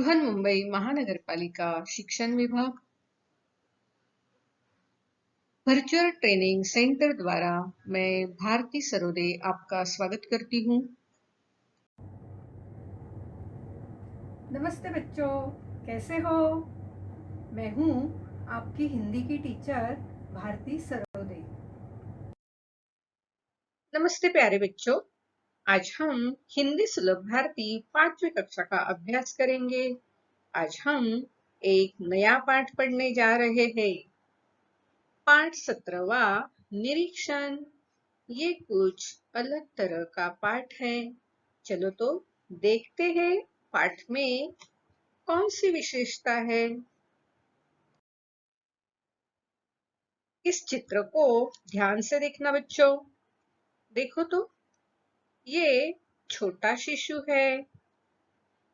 बृहन्मुंबई महानगरपालिका शिक्षण विभाग वर्चुअल ट्रेनिंग सेंटर द्वारा मैं भारती सरोदे आपका स्वागत करती हूँ। नमस्ते बच्चों, कैसे हो? मैं हूँ आपकी हिंदी की टीचर भारती सरोदे। नमस्ते प्यारे बच्चों, आज हम हिंदी सुलभ भारती 5वीं कक्षा का अभ्यास करेंगे। आज हम एक नया पाठ पढ़ने जा रहे हैं। पाठ 17वां निरीक्षण। ये कुछ अलग तरह का पाठ है। चलो तो देखते हैं पाठ में कौन सी विशेषता है। इस चित्र को ध्यान से देखना बच्चों। देखो तो ये छोटा शिशु है।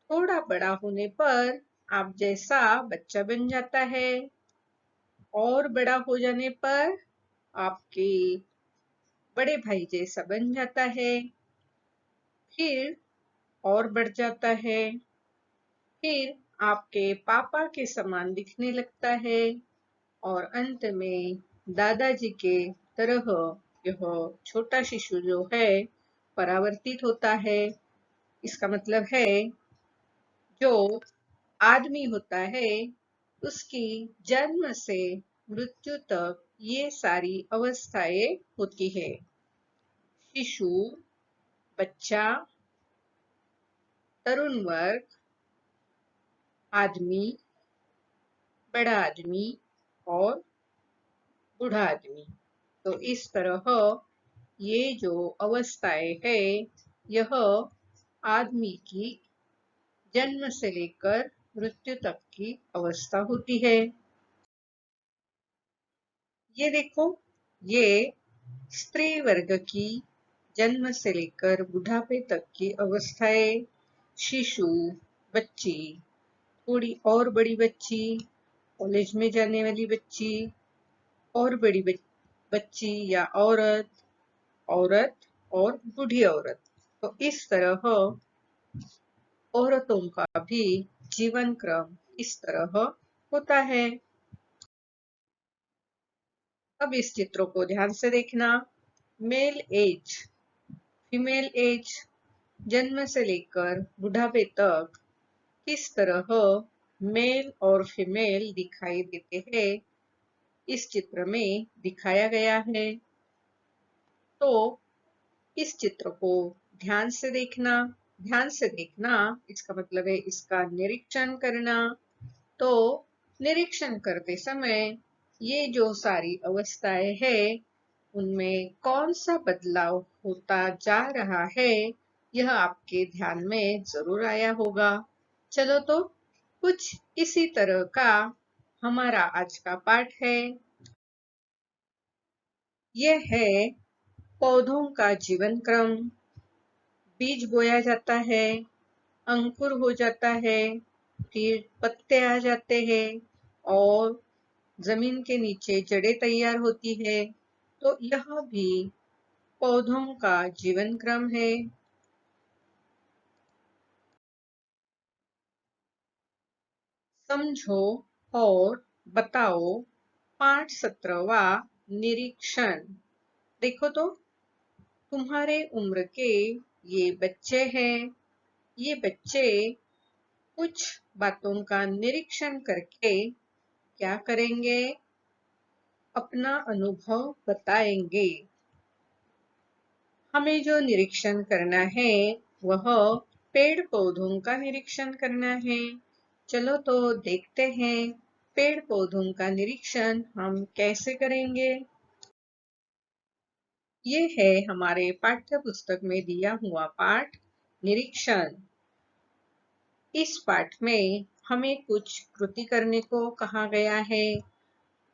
थोड़ा बड़ा होने पर आप जैसा बच्चा बन जाता है और बड़ा हो जाने पर आपके बड़े भाई जैसा बन जाता है, फिर और बढ़ जाता है, फिर आपके पापा के समान दिखने लगता है और अंत में दादाजी के तरह यह छोटा शिशु जो है परावर्तित होता है। इसका मतलब है जो आदमी होता है उसकी जन्म से मृत्यु तक ये सारी अवस्थाएं होती है। शिशु, बच्चा, तरुण वर्ग, आदमी, बड़ा आदमी और बूढ़ा आदमी। तो इस तरह ये जो अवस्थाएं है यह आदमी की जन्म से लेकर मृत्यु तक की अवस्था होती है। ये देखो, ये स्त्री वर्ग की जन्म से लेकर बुढ़ापे तक की अवस्थाएं। शिशु, बच्ची, थोड़ी और बड़ी बच्ची, कॉलेज में जाने वाली बच्ची, और बड़ी बच्ची या औरत, औरत और बूढ़ी औरत। तो इस तरह औरतों का भी जीवन क्रम इस तरह होता है। अब इस चित्रों को ध्यान से देखना। मेल एज, फीमेल एज, जन्म से लेकर बुढ़ापे तक किस तरह मेल और फीमेल दिखाई देते हैं इस चित्र में दिखाया गया है। तो इस चित्र को ध्यान से देखना। ध्यान से देखना इसका मतलब है इसका निरीक्षण करना। तो निरीक्षण करते समय ये जो सारी अवस्थाएं हैं उनमें कौन सा बदलाव होता जा रहा है यह आपके ध्यान में जरूर आया होगा। चलो तो कुछ इसी तरह का हमारा आज का पाठ है। यह है पौधों का जीवन क्रम। बीज बोया जाता है, अंकुर हो जाता है, फिर पत्ते आ जाते हैं और जमीन के नीचे जड़ें तैयार होती है। तो यह भी पौधों का जीवन क्रम है। समझो और बताओ। पाठ 17वां निरीक्षण। देखो तो तुम्हारे उम्र के ये बच्चे हैं। ये बच्चे कुछ बातों का निरीक्षण करके क्या करेंगे? अपना अनुभव बताएंगे। हमें जो निरीक्षण करना है वह पेड़ पौधों का निरीक्षण करना है। चलो तो देखते हैं पेड़ पौधों का निरीक्षण हम कैसे करेंगे। ये है हमारे पाठ्य पुस्तक में दिया हुआ पाठ निरीक्षण। इस पाठ में हमें कुछ कृति करने को कहा गया है।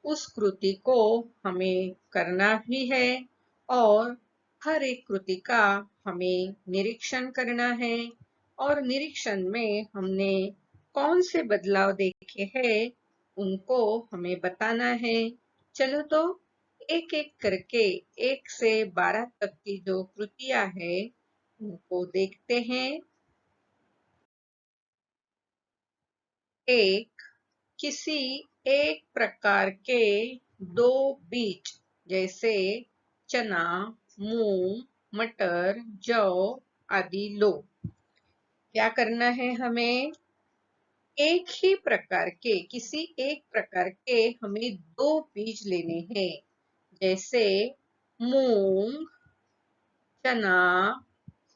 उस कृति को हमें करना भी है और हर एक कृति का हमें निरीक्षण करना है और निरीक्षण में हमने कौन से बदलाव देखे हैं उनको हमें बताना है। चलो तो एक एक करके 1 से 12 तक की जो कृतियां हैं उनको देखते हैं। एक, किसी एक प्रकार के दो बीज जैसे चना, मूंग, मटर, जौ आदि लो। क्या करना है हमें? एक ही प्रकार के, किसी एक प्रकार के हमें दो बीज लेने हैं, जैसे मूंग, चना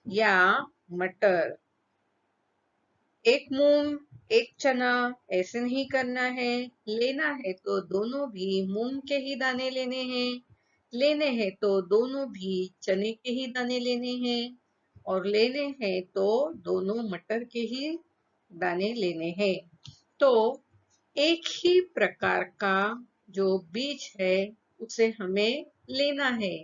या मटर। एक मूंग, एक चना ऐसे नहीं करना है। लेना है तो दोनों भी मूंग के ही दाने लेने हैं, लेने हैं तो दोनों भी चने के ही दाने लेने हैं, और लेने हैं तो दोनों मटर के ही दाने लेने हैं। तो एक ही प्रकार का जो बीज है उसे हमें लेना है।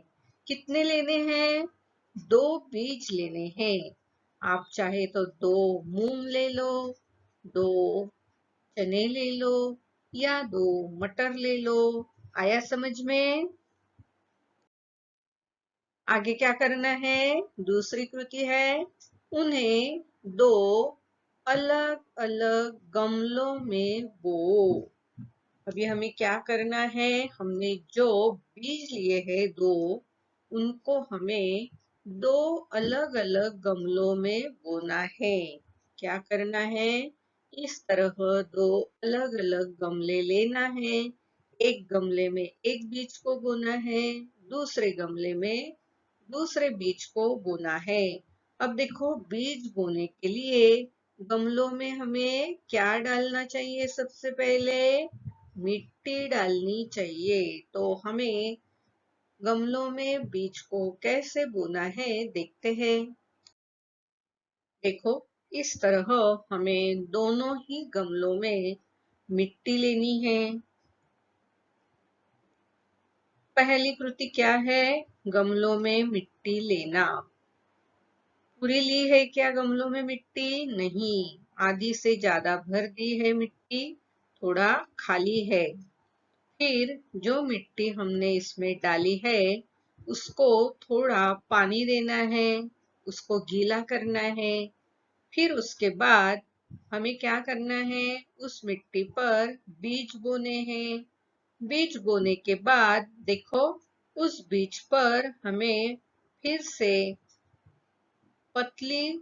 कितने लेने हैं? दो बीज लेने हैं। आप चाहे तो दो मूंग ले लो, दो चने ले लो या दो मटर ले लो। आया समझ में? आगे क्या करना है? दूसरी कृति है, उन्हें दो अलग अलग गमलों में बो। अभी हमें क्या करना है? हमने जो बीज लिए हैं दो, उनको हमें दो अलग अलग गमलों में बोना है। क्या करना है? इस तरह दो अलग अलग गमले लेना है। एक गमले में एक बीज को बोना है, दूसरे गमले में दूसरे बीज को बोना है। अब देखो, बीज बोने के लिए गमलों में हमें क्या डालना चाहिए? सबसे पहले मिट्टी डालनी चाहिए। तो हमें गमलों में बीज को कैसे बोना है देखते हैं। देखो, इस तरह हमें दोनों ही गमलों में मिट्टी लेनी है। पहली कृति क्या है? गमलों में मिट्टी लेना। पूरी ली है क्या गमलों में मिट्टी? नहीं, आधी से ज्यादा भर दी है मिट्टी, थोड़ा खाली है। फिर जो मिट्टी हमने इसमें डाली है उसको थोड़ा पानी देना है, उसको गीला करना है। फिर उसके बाद हमें क्या करना है? उस मिट्टी पर बीज बोने हैं। बीज बोने के बाद देखो, उस बीज पर हमें फिर से पतली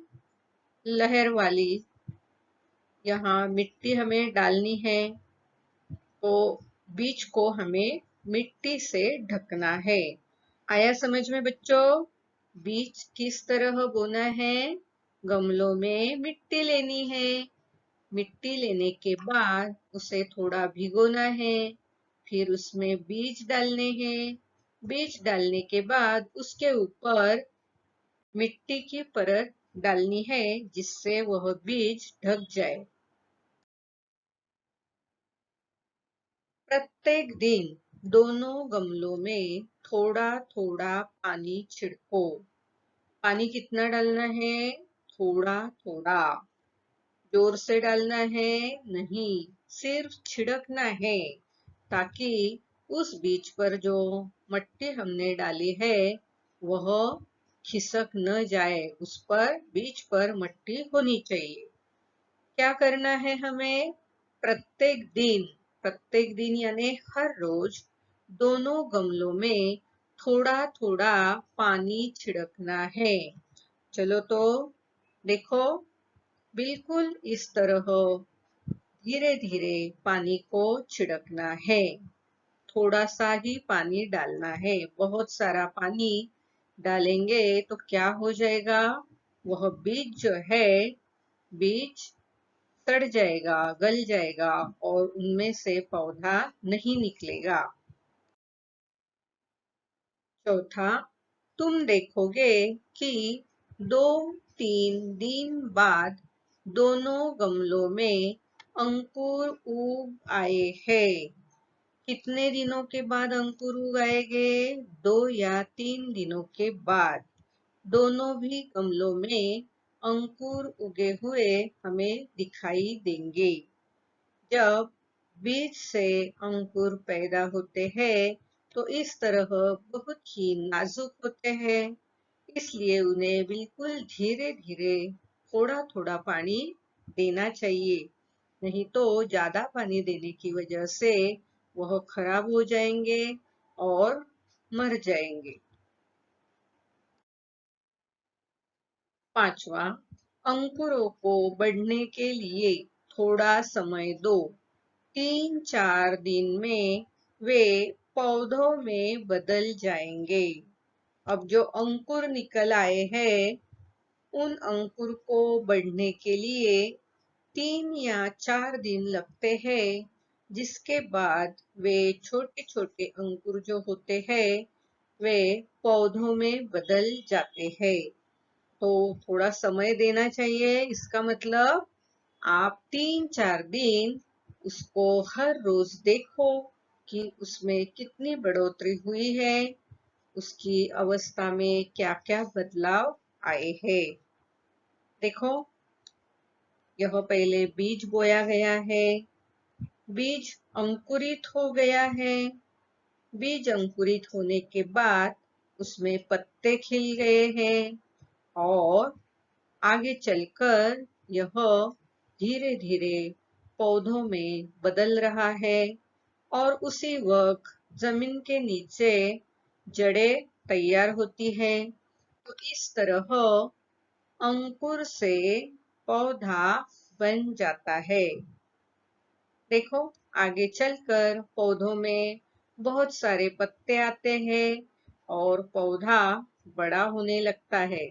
लहर वाली यहाँ मिट्टी हमें डालनी है। तो बीज को हमें मिट्टी से ढकना है। आया समझ में बच्चों? बीज किस तरह बोना है? गमलों में मिट्टी लेनी है। मिट्टी लेने के बाद उसे थोड़ा भिगोना है, फिर उसमें बीज डालने हैं। बीज डालने के बाद उसके ऊपर मिट्टी की परत डालनी है, जिससे वह बीज ढक जाए। प्रत्येक दिन दोनों गमलों में थोड़ा थोड़ा पानी छिड़को। पानी कितना डालना है? थोड़ा थोड़ा। जोर से डालना है? नहीं, सिर्फ छिड़कना है, ताकि उस बीज पर जो मिट्टी हमने डाली है वह खिसक न जाए। उस पर, बीज पर मिट्टी होनी चाहिए। क्या करना है हमें? प्रत्येक दिन यानी हर रोज दोनों गमलों में थोड़ा थोड़ा पानी छिड़कना है। चलो तो देखो, बिल्कुल इस तरह धीरे धीरे पानी को छिड़कना है। थोड़ा सा ही पानी डालना है। बहुत सारा पानी डालेंगे तो क्या हो जाएगा? वह बीज जो है, बीज सड़ जाएगा, गल जाएगा और उनमें से पौधा नहीं निकलेगा। चौथा, तुम देखोगे कि 2-3 दिन बाद दोनों गमलों में अंकुर उग आए हैं। कितने दिनों के बाद अंकुर उग आएंगे? 2 या 3 दिनों के बाद दोनों भी गमलों में अंकुर उगे हुए हमें दिखाई देंगे। जब बीज से अंकुर पैदा होते हैं तो इस तरह बहुत ही नाजुक होते हैं, इसलिए उन्हें बिल्कुल धीरे धीरे थोड़ा थोड़ा पानी देना चाहिए। नहीं तो ज्यादा पानी देने की वजह से वह खराब हो जाएंगे और मर जाएंगे। पांचवा, अंकुरों को बढ़ने के लिए थोड़ा समय दो। 3-4 दिन में वे पौधों में बदल जाएंगे। अब जो अंकुर निकल आए हैं, उन अंकुर को बढ़ने के लिए 3 या 4 दिन लगते हैं, जिसके बाद वे छोटे छोटे अंकुर जो होते हैं, वे पौधों में बदल जाते हैं। तो थोड़ा समय देना चाहिए। इसका मतलब आप 3-4 दिन उसको हर रोज देखो कि उसमें कितनी बढ़ोतरी हुई है, उसकी अवस्था में क्या क्या बदलाव आए हैं। देखो, यह पहले बीज बोया गया है, बीज अंकुरित हो गया है। बीज अंकुरित होने के बाद उसमें पत्ते खिल गए हैं और आगे चलकर यह धीरे धीरे पौधों में बदल रहा है और उसी वक्त जमीन के नीचे जड़ें तैयार होती हैं। तो इस तरह अंकुर से पौधा बन जाता है। देखो, आगे चलकर पौधों में बहुत सारे पत्ते आते हैं और पौधा बड़ा होने लगता है।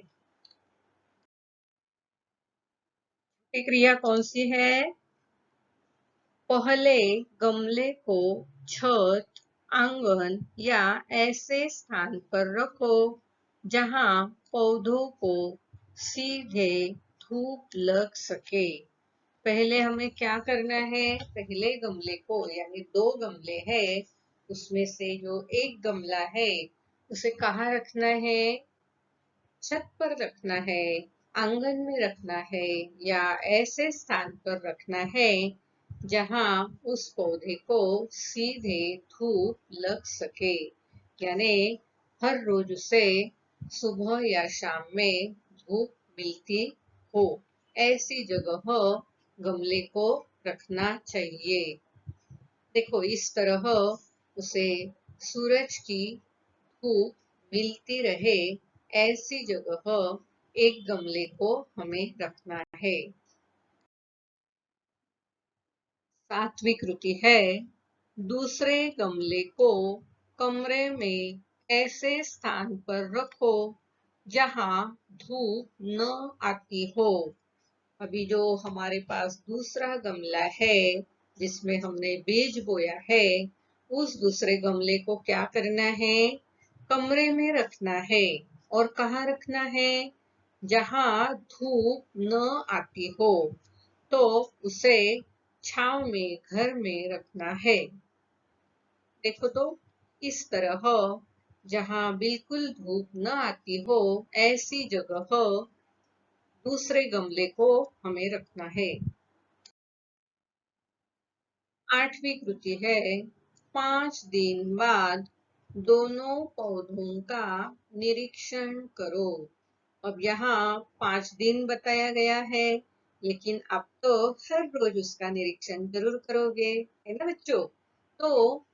ये क्रिया कौन सी है? पहले गमले को छत, आंगन या ऐसे स्थान पर रखो जहां पौधों को सीधे धूप लग सके। पहले हमें क्या करना है? पहले गमले को, यानी 2 गमले हैं, उसमें से जो एक गमला है उसे कहाँ रखना है? छत पर रखना है, आंगन में रखना है या ऐसे स्थान पर रखना है जहां उस पौधे को सीधे धूप लग सके। यानी हर रोज उसे सुबह या शाम में धूप मिलती हो, ऐसी जगह गमले को रखना चाहिए। देखो, इस तरह उसे सूरज की धूप मिलती रहे, ऐसी जगह एक गमले को हमें रखना है। सातवीं कृति है, दूसरे गमले को कमरे में ऐसे स्थान पर रखो जहां धूप न आती हो। अभी जो हमारे पास दूसरा गमला है जिसमें हमने बीज बोया है, उस दूसरे गमले को क्या करना है? कमरे में रखना है। और कहाँ रखना है? जहां धूप न आती हो। तो उसे छांव में, घर में रखना है। देखो तो, इस तरह जहां बिल्कुल धूप न आती हो, ऐसी जगह दूसरे गमले को हमें रखना है। आठवीं कृति है, 5 दिन बाद दोनों पौधों का निरीक्षण करो। अब यहाँ 5 दिन बताया गया है, लेकिन आप तो हर रोज उसका निरीक्षण जरूर करोगे, है ना बच्चों? तो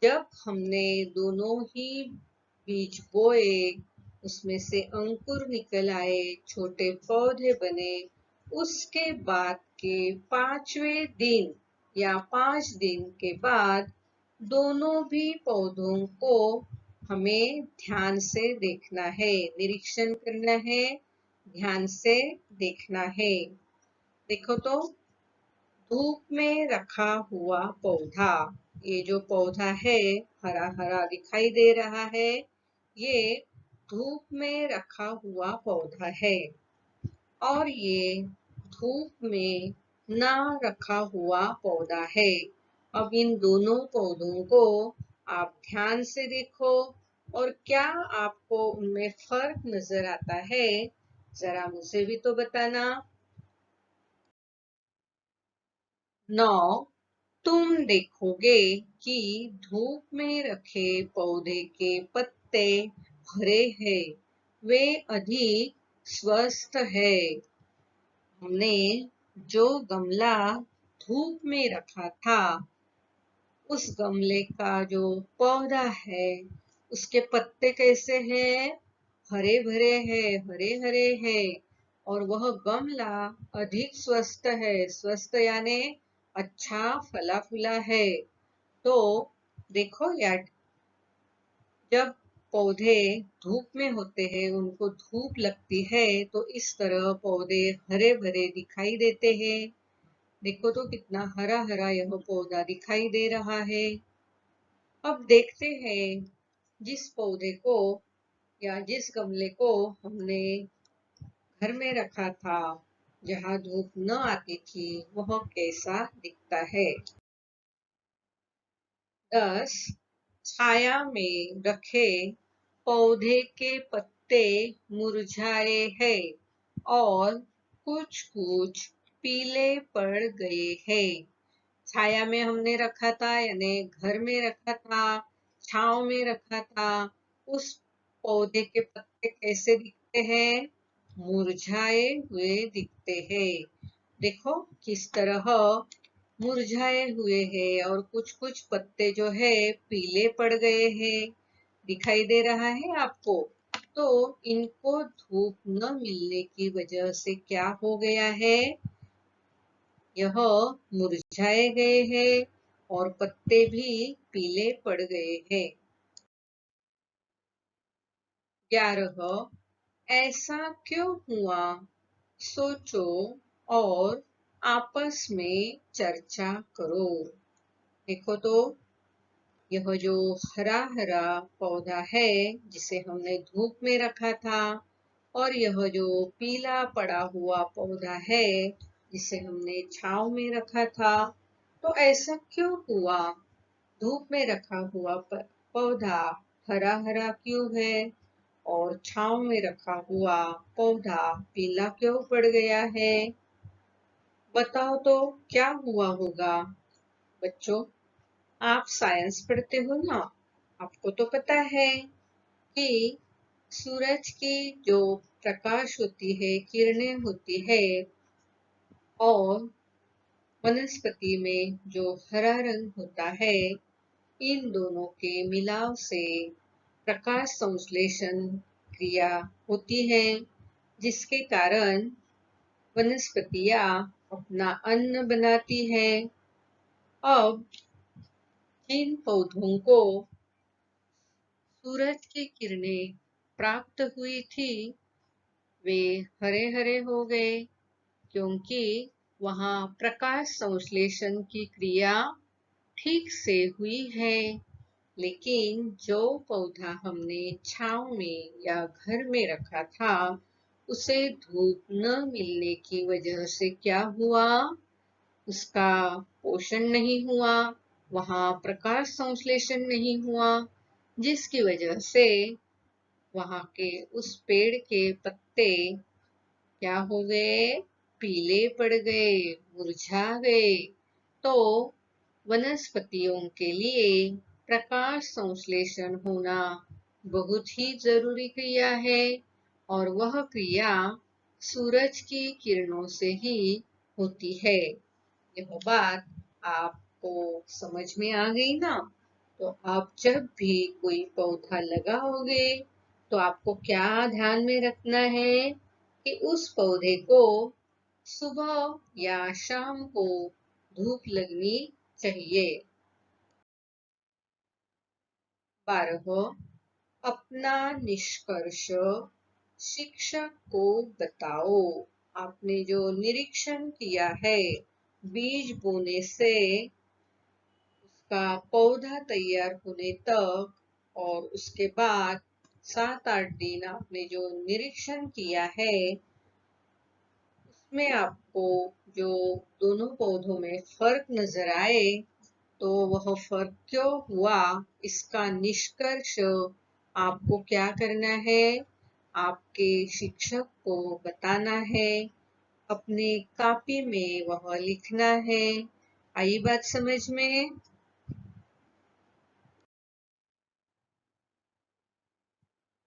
जब हमने दोनों ही बीज बोए, उसमें से अंकुर निकल आए, छोटे पौधे बने, उसके बाद के 5वें दिन या 5 दिन के बाद दोनों भी पौधों को हमें ध्यान से देखना है, निरीक्षण करना है, ध्यान से देखना है। देखो तो, धूप में रखा हुआ पौधा, ये जो पौधा है हरा हरा दिखाई दे रहा है, ये धूप में रखा हुआ पौधा है। और ये धूप में ना रखा हुआ पौधा है। अब इन दोनों पौधों को आप ध्यान से देखो और क्या आपको उनमें फर्क नजर आता है? जरा मुझे भी तो बताना। 9, तुम देखोगे कि धूप में रखे पौधे के पत्ते हरे हैं, वे अधिक स्वस्थ है। हमने जो गमला धूप में रखा था, उस गमले का जो पौधा है उसके पत्ते कैसे हैं? हरे भरे हैं, हरे हरे हैं। और वह गमला अधिक स्वस्थ है। स्वस्थ यानी अच्छा फला फूला है। तो देखो यार, जब पौधे धूप में होते हैं, उनको धूप लगती है, तो इस तरह पौधे हरे भरे दिखाई देते हैं। देखो तो कितना हरा हरा यह पौधा दिखाई दे रहा है। अब देखते हैं जिस पौधे को या जिस गमले को हमने घर में रखा था, जहाँ धूप न आती थी, वह कैसा दिखता है। 10 छाया में रखे पौधे के पत्ते मुरझाए हैं और कुछ कुछ पीले पड़ गए हैं। छाया में हमने रखा था यानी घर में रखा था, छांव में रखा था। उस पौधे के पत्ते कैसे दिखते हैं? मुरझाए हुए दिखते हैं। देखो किस तरह मुरझाए हुए हैं और कुछ कुछ पत्ते जो है पीले पड़ गए हैं। दिखाई दे रहा है आपको? तो इनको धूप न मिलने की वजह से क्या हो गया है? यह मुरझाए गए हैं और पत्ते भी पीले पड़ गए हैं। 11 ऐसा क्यों हुआ? सोचो और आपस में चर्चा करो। देखो तो, यह जो हरा हरा पौधा है जिसे हमने धूप में रखा था, और यह जो पीला पड़ा हुआ पौधा है जिसे हमने छांव में रखा था, तो ऐसा क्यों हुआ? धूप में रखा हुआ पौधा हरा हरा क्यों है और छांव में रखा हुआ पौधा पीला क्यों पड़ गया है? बताओ तो क्या हुआ होगा? बच्चों, आप साइंस पढ़ते हो ना? आपको तो पता है कि सूरज की जो प्रकाश होती है, किरणें होती है, और वनस्पति में जो हरा रंग होता है, इन दोनों के मिलाव से प्रकाश संश्लेषण क्रिया होती है, जिसके कारण वनस्पतियां अपना अन्न बनाती है। अब जिन पौधों को सूरज की किरणें प्राप्त हुई थी, वे हरे हरे हो गए, क्योंकि वहां प्रकाश संश्लेषण की क्रिया ठीक से हुई है। लेकिन जो पौधा हमने छांव में या घर में रखा था, उसे धूप न मिलने की वजह से क्या हुआ? उसका पोषण नहीं हुआ, वहां प्रकाश संश्लेषण नहीं हुआ, जिसकी वजह से वहां के उस पेड़ के पत्ते क्या हो गए? पीले पड़ गए, मुरझा गए। तो वनस्पतियों के लिए प्रकाश संश्लेषण होना बहुत ही जरूरी क्रिया है, और वह क्रिया सूरज की किरणों से ही होती है। यह बात आपको समझ में आ गई ना? तो आप जब भी कोई पौधा लगाओगे, तो आपको क्या ध्यान में रखना है कि उस पौधे को सुबह या शाम को धूप लगनी चाहिए। 12 अपना निष्कर्ष शिक्षक को बताओ। आपने जो निरीक्षण किया है, बीज बोने से उसका पौधा तैयार होने तक, और उसके बाद 7-8 दिन आपने जो निरीक्षण किया है, उसमें आपको जो दोनों पौधों में फर्क नजर आए, तो वह फर्क क्यों हुआ, इसका निष्कर्ष आपको क्या करना है? आपके शिक्षक को बताना है, अपनी कॉपी में वह लिखना है। आई बात समझ में?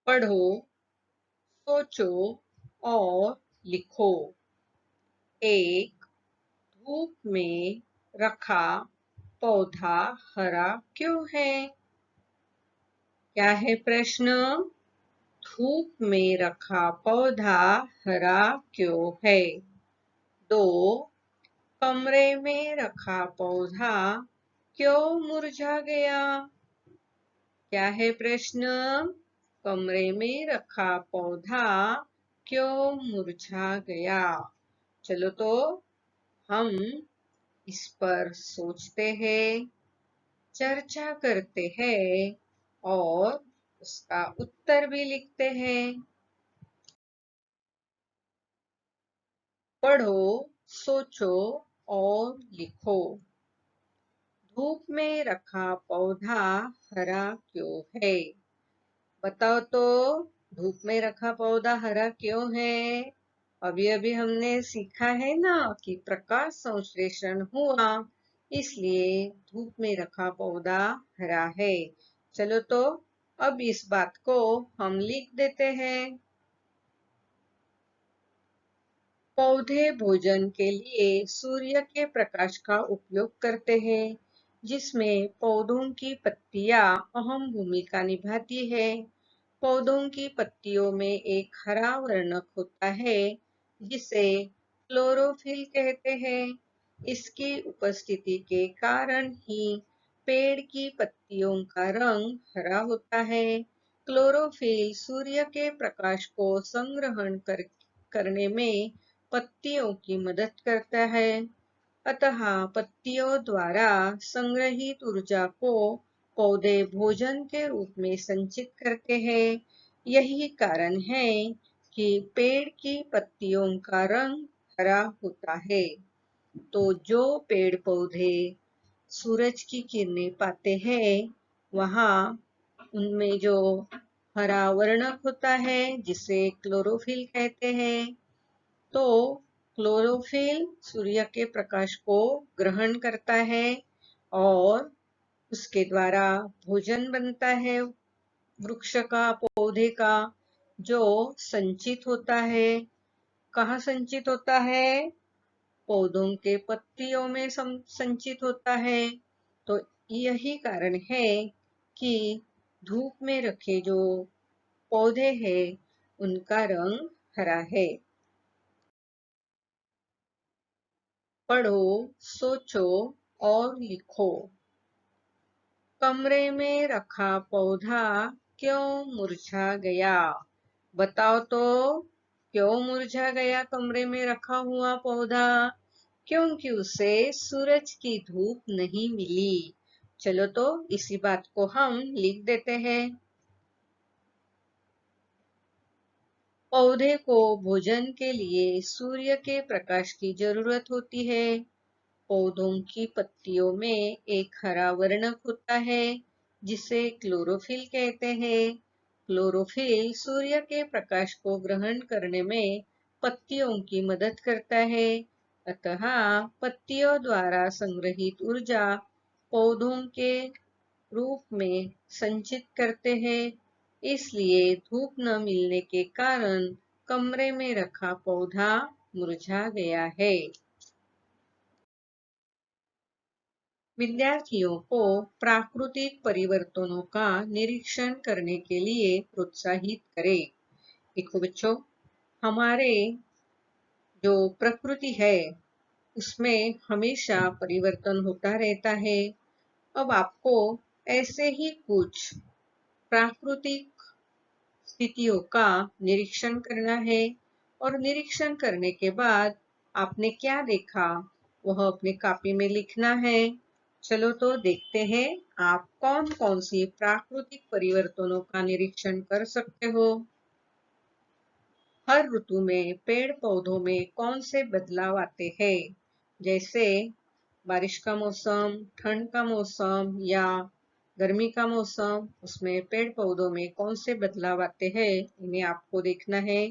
पढ़ो, सोचो और लिखो। 1 धूप में रखा पौधा हरा क्यों है? क्या है प्रश्न? धूप में रखा पौधा हरा क्यों है? 2. कमरे में रखा पौधा क्यों मुरझा गया? क्या है प्रश्न? कमरे में रखा पौधा क्यों मुरझा गया? चलो तो हम इस पर सोचते हैं, चर्चा करते हैं और उसका उत्तर भी लिखते हैं। पढ़ो, सोचो और लिखो। धूप में रखा पौधा हरा क्यों है? बताओ तो, धूप में रखा पौधा हरा क्यों है? अभी अभी हमने सीखा है ना कि प्रकाश संश्लेषण हुआ, इसलिए धूप में रखा पौधा हरा है। चलो तो अब इस बात को हम लिख देते हैं। पौधे भोजन के लिए सूर्य के प्रकाश का उपयोग करते हैं, जिसमें पौधों की पत्तियां अहम भूमिका निभाती है। पौधों की पत्तियों में एक हरा वर्णक होता है, जिसे क्लोरोफिल कहते हैं। इसकी उपस्थिति के कारण ही पेड़ की पत्तियों का रंग हरा होता है। क्लोरोफिल सूर्य के प्रकाश को संग्रहण करने में पत्तियों की मदद करता है। अतः पत्तियों द्वारा संग्रहित ऊर्जा को पौधे भोजन के रूप में संचित करते हैं। यही कारण है कि पेड़ की पत्तियों का रंग हरा होता है। तो जो पेड़ पौधे सूरज की किरणें पाते हैं, वहाँ उनमें जो हरा वर्णक होता है, जिसे क्लोरोफिल कहते हैं, तो क्लोरोफिल सूर्य के प्रकाश को ग्रहण करता है और उसके द्वारा भोजन बनता है वृक्ष का, पौधे का, जो संचित होता है। कहाँ संचित होता है? पौधों के पत्तियों में संचित होता है। तो यही कारण है कि धूप में रखे जो पौधे हैं, उनका रंग हरा है। पढ़ो, सोचो और लिखो। कमरे में रखा पौधा क्यों मुरझा गया? बताओ तो, क्यों मुरझा गया कमरे में रखा हुआ पौधा? क्योंकि उसे सूरज की धूप नहीं मिली। चलो तो इसी बात को हम लिख देते हैं। पौधे को भोजन के लिए सूर्य के प्रकाश की जरूरत होती है। पौधों की पत्तियों में एक हरा वर्णक होता है, जिसे क्लोरोफिल कहते हैं। क्लोरोफिल सूर्य के प्रकाश को ग्रहण करने में पत्तियों की मदद करता है। अतः पत्तियों द्वारा संग्रहित ऊर्जा पौधों के रूप में संचित करते हैं। इसलिए धूप न मिलने के कारण कमरे में रखा पौधा मुरझा गया है। विद्यार्थियों को प्राकृतिक परिवर्तनों का निरीक्षण करने के लिए प्रोत्साहित करें। देखो बच्चों, हमारे जो प्रकृति है, उसमें हमेशा परिवर्तन होता रहता है। अब आपको ऐसे ही कुछ प्राकृतिक स्थितियों का निरीक्षण करना है और निरीक्षण करने के बाद आपने क्या देखा, वह अपनी कॉपी में लिखना है। चलो तो देखते हैं आप कौन कौन सी प्राकृतिक परिवर्तनों का निरीक्षण कर सकते हो। हर ऋतु में पेड़ पौधों में कौन से बदलाव आते हैं? जैसे बारिश का मौसम, ठंड का मौसम या गर्मी का मौसम, उसमें पेड़ पौधों में कौन से बदलाव आते हैं, इन्हें आपको देखना है।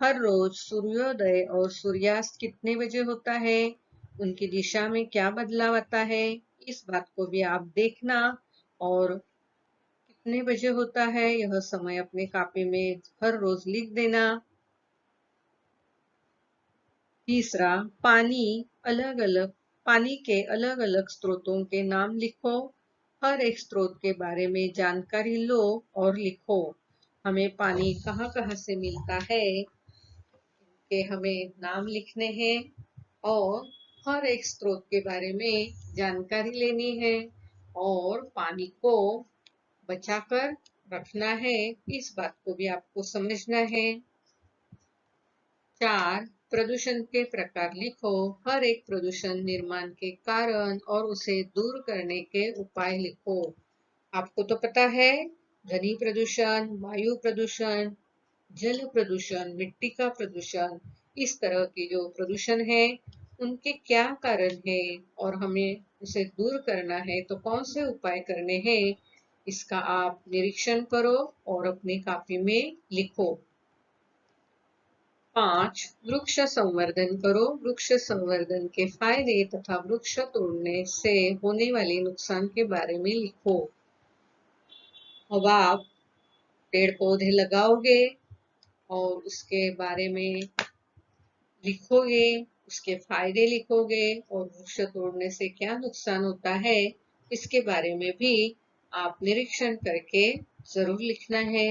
हर रोज सूर्योदय और सूर्यास्त कितने बजे होता है, उनकी दिशा में क्या बदलाव आता है, इस बात को भी आप देखना और कितने बजे होता है यह समय अपने कॉपी में हर रोज लिख देना। तीसरा, पानी अलग अलग पानी के अलग अलग स्रोतों के नाम लिखो। हर एक स्रोत के बारे में जानकारी लो और लिखो। हमें पानी कहाँ कहाँ से मिलता है के हमें नाम लिखने हैं और हर एक स्रोत के बारे में जानकारी लेनी है और पानी को बचाकर रखना है। इस बात को भी आपको समझना है। 4 प्रदूषण के प्रकार लिखो। हर एक प्रदूषण निर्माण के कारण और उसे दूर करने के उपाय लिखो। आपको तो पता है, ध्वनि प्रदूषण, वायु प्रदूषण, जल प्रदूषण, मिट्टी का प्रदूषण, इस तरह के जो प्रदूषण है उनके क्या कारण है और हमें उसे दूर करना है तो कौन से उपाय करने हैं, इसका आप निरीक्षण करो और अपनी कॉपी में लिखो। 5 वृक्ष संवर्धन करो। वृक्ष संवर्धन के फायदे तथा वृक्ष तोड़ने से होने वाले नुकसान के बारे में लिखो। अब आप पेड़ पौधे लगाओगे और उसके बारे में लिखोगे, उसके फायदे लिखोगे और वृक्ष तोड़ने से क्या नुकसान होता है इसके बारे में भी आप निरीक्षण करके जरूर लिखना है।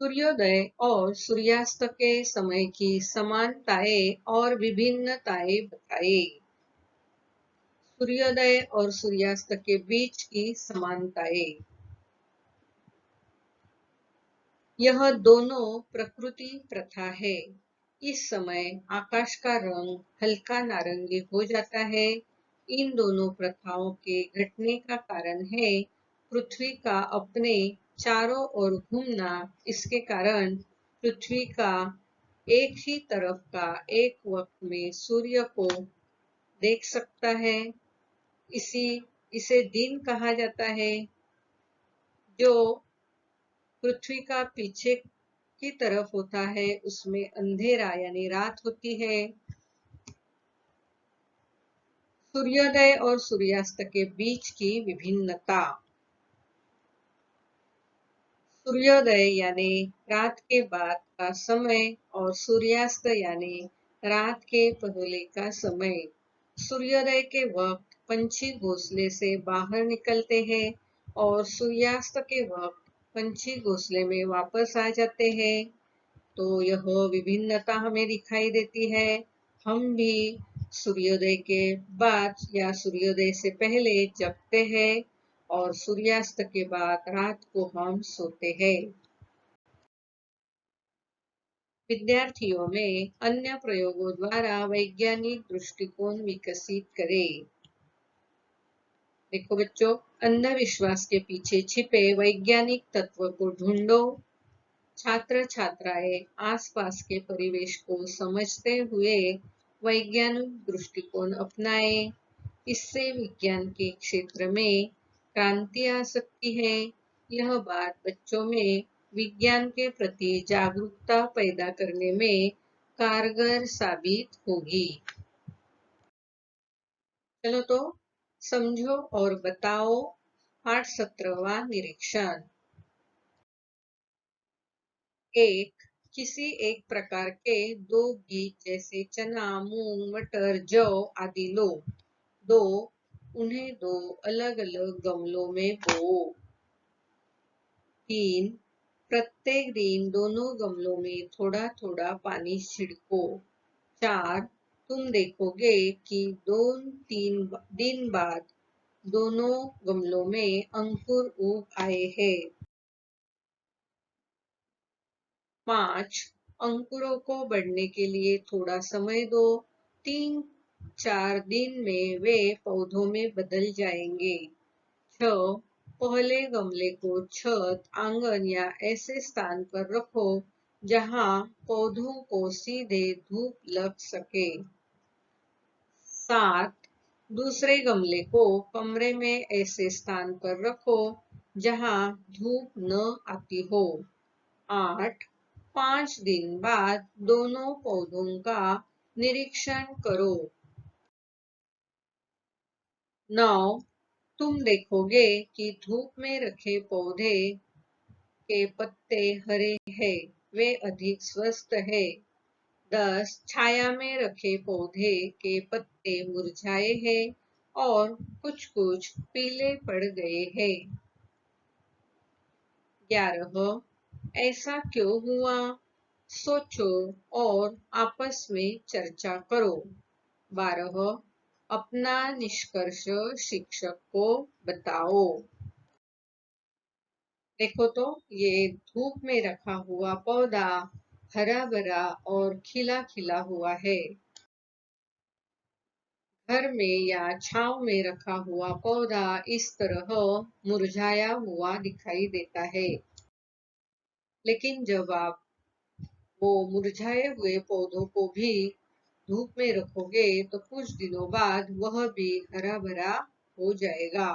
सूर्योदय और सूर्यास्त के समय की समानताएं और विभिन्नताएं बताइए। सूर्योदय और सूर्यास्त के बीच की समानताएं। यह दोनों प्रकृति प्रथा है। इस समय आकाश का रंग हल्का नारंगी हो जाता है। इन दोनों प्रथाओं के घटने का कारण है पृथ्वी का अपने चारों ओर घूमना। इसके कारण पृथ्वी का एक ही तरफ का एक वक्त में सूर्य को देख सकता है। इसे दिन कहा जाता है। जो पृथ्वी का पीछे की तरफ होता है उसमें अंधेरा यानी रात होती है। सूर्योदय और सूर्यास्त के बीच की विभिन्नता। सूर्योदय यानी रात के बाद का समय और सूर्यास्त यानी रात के पहले का समय। सूर्योदय के वक्त पंछी घोंसले से बाहर निकलते हैं और सूर्यास्त के वक्त पंछी घोंसले में वापस आ जाते हैं। तो यह विभिन्नता हमें दिखाई देती है। हम भी सूर्योदय के बाद या सूर्योदय से पहले जगते हैं और सूर्यास्त के बाद रात को हम सोते हैं। विद्यार्थियों में अन्य प्रयोगों द्वारा वैज्ञानिक दृष्टिकोण विकसित करें। देखो बच्चों, अंधविश्वास के पीछे छिपे वैज्ञानिक तत्व को ढूंढो। छात्र छात्राएं आसपास के परिवेश को समझते हुए वैज्ञानिक दृष्टिकोण अपनाएं। इससे विज्ञान के क्षेत्र में क्रांति आ सकती है। यह बात बच्चों में विज्ञान के प्रति जागरूकता पैदा करने में कारगर साबित होगी। चलो तो समझो और बताओ। पाठ 17वां निरीक्षण। 1 किसी एक प्रकार के 2 बीज जैसे चना, मूंग, मटर, जौ आदि लो। 2 उन्हें 2 अलग-अलग गमलों में बोओ। 3 प्रत्येक दिन दोनों गमलों में थोड़ा-थोड़ा पानी छिड़को। 4 तुम देखोगे कि 2-3 दिन बाद दोनों गमलों में अंकुर उग आए हैं। 5 अंकुरों को बढ़ने के लिए थोड़ा समय दो। 3-4 दिन में वे पौधों में बदल जाएंगे। 6 पहले गमले को छत, आंगन या ऐसे स्थान पर रखो जहां पौधों को सीधे धूप लग सके। 7 दूसरे गमले को कमरे में ऐसे स्थान पर रखो जहां धूप न आती हो। 8 5 दिन बाद दोनों पौधों का निरीक्षण करो। 9 तुम देखोगे कि धूप में रखे पौधे के पत्ते हरे हैं, वे अधिक स्वस्थ हैं। 10 छाया में रखे पौधे के पत्ते मुरझाए हैं और कुछ कुछ पीले पड़ गए हैं। 11 ऐसा क्यों हुआ? सोचो और आपस में चर्चा करो। 12 अपना निष्कर्ष शिक्षक को बताओ। देखो तो ये धूप में रखा हुआ पौधा हरा भरा और खिला खिला हुआ है। घर में या छांव में रखा हुआ पौधा इस तरह मुरझाया हुआ दिखाई देता है। लेकिन जब आप वो मुरझाए हुए पौधों को भी धूप में रखोगे तो कुछ दिनों बाद वह भी हरा भरा हो जाएगा।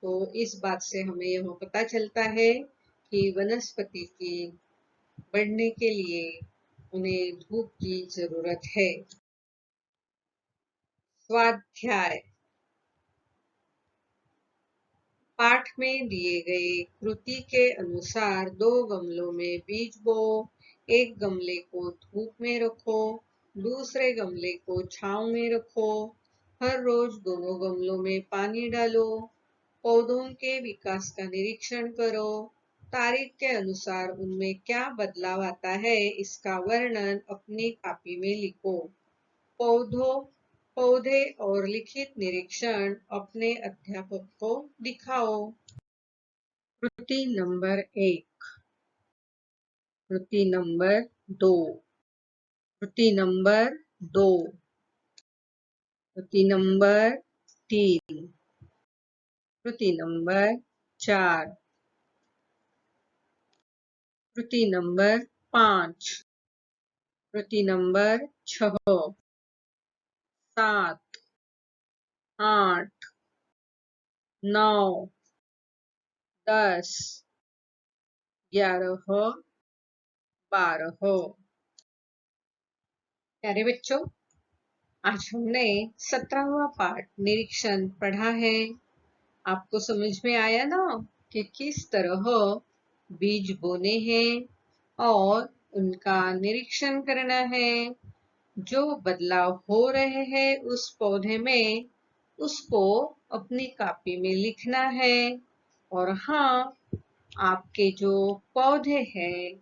तो इस बात से हमें यह पता चलता है कि वनस्पति की बढ़ने के लिए उन्हें धूप की जरूरत है। स्वाध्याय पाठ में दिए गए कृति के अनुसार 2 गमलों में बीज बो। एक गमले को धूप में रखो, दूसरे गमले को छांव में रखो। हर रोज दोनों गमलों में पानी डालो। पौधों के विकास का निरीक्षण करो। तारीख के अनुसार उनमें क्या बदलाव आता है इसका वर्णन अपनी कॉपी में लिखो। पौधे और लिखित निरीक्षण अपने अध्यापक को दिखाओ। कृति नंबर 1, कृति नंबर 2, कृति नंबर 2, कृति नंबर 3, कृति नंबर 4, कृति नंबर 5, कृति नंबर 6, 7, 8, 9, 10, 11, 12। प्यारे बच्चों, आज हमने 17वां पाठ निरीक्षण पढ़ा है। आपको समझ में आया ना कि किस तरह बीज बोने हैं और उनका निरीक्षण करना है। जो बदलाव हो रहे हैं उस पौधे में उसको अपनी कॉपी में लिखना है। और हाँ, आपके जो पौधे हैं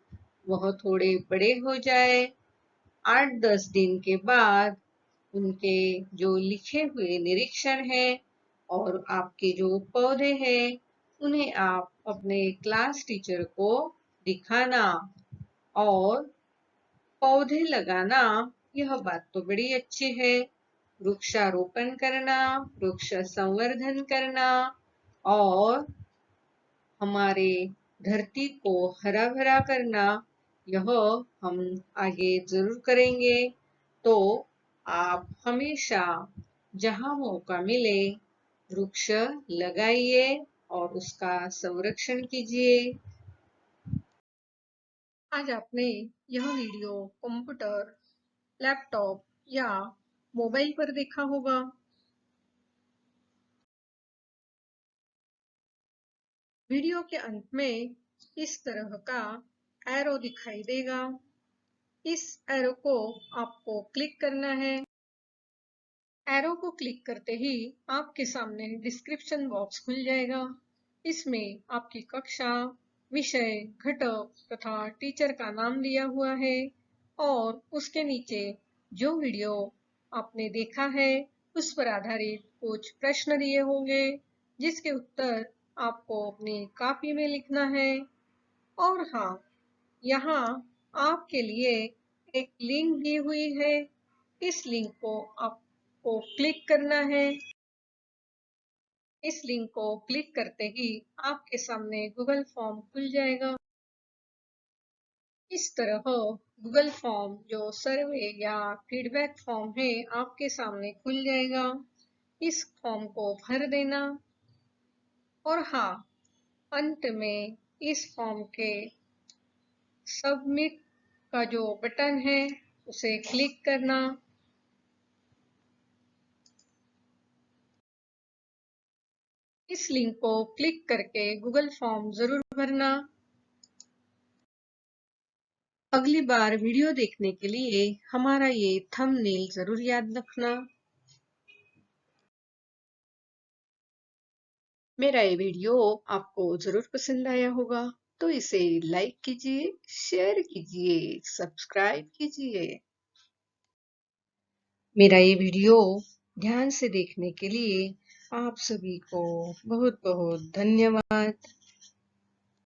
वह थोड़े बड़े हो जाए, 8-10 दिन के बाद उनके जो लिखे हुए निरीक्षण हैं और आपके जो पौधे हैं उन्हें आप अपने क्लास टीचर को दिखाना। और पौधे लगाना यह बात तो बड़ी अच्छी है। वृक्षारोपण करना, वृक्ष संवर्धन करना और हमारे धरती को हरा भरा करना, यह हम आगे जरूर करेंगे। तो आप हमेशा जहाँ मौका मिले वृक्ष लगाइए और उसका संरक्षण कीजिए। आज आपने यह वीडियो कंप्यूटर, लैपटॉप या मोबाइल पर देखा होगा। वीडियो के अंत में इस तरह का एरो दिखाई देगा। इस एरो को आपको क्लिक करना है। एरो को क्लिक करते ही आपके सामने डिस्क्रिप्शन बॉक्स खुल जाएगा। इसमें आपकी कक्षा, विषय, घटक तथा टीचर का नाम दिया हुआ है और उसके नीचे जो वीडियो आपने देखा है उस पर आधारित कुछ प्रश्न दिए होंगे जिसके उत्तर आपको अपनी कॉपी में लिखना है। और हाँ, यहाँ आपके लिए एक लिंक दी हुई है। इस लिंक को आपको क्लिक करना है। इस लिंक को क्लिक करते ही आपके सामने गूगल फॉर्म खुल जाएगा। इस तरह गूगल फॉर्म जो सर्वे या फीडबैक फॉर्म है आपके सामने खुल जाएगा। इस फॉर्म को भर देना। और हाँ, अंत में इस फॉर्म के सबमिट का जो बटन है उसे क्लिक करना। इस लिंक को क्लिक करके गूगल फॉर्म जरूर भरना। अगली बार वीडियो देखने के लिए हमारा ये थंबनेल जरूर याद रखना। मेरा ये वीडियो आपको जरूर पसंद आया होगा, तो इसे लाइक कीजिए, शेयर कीजिए, सब्सक्राइब कीजिए। मेरा ये वीडियो ध्यान से देखने के लिए आप सभी को बहुत बहुत धन्यवाद।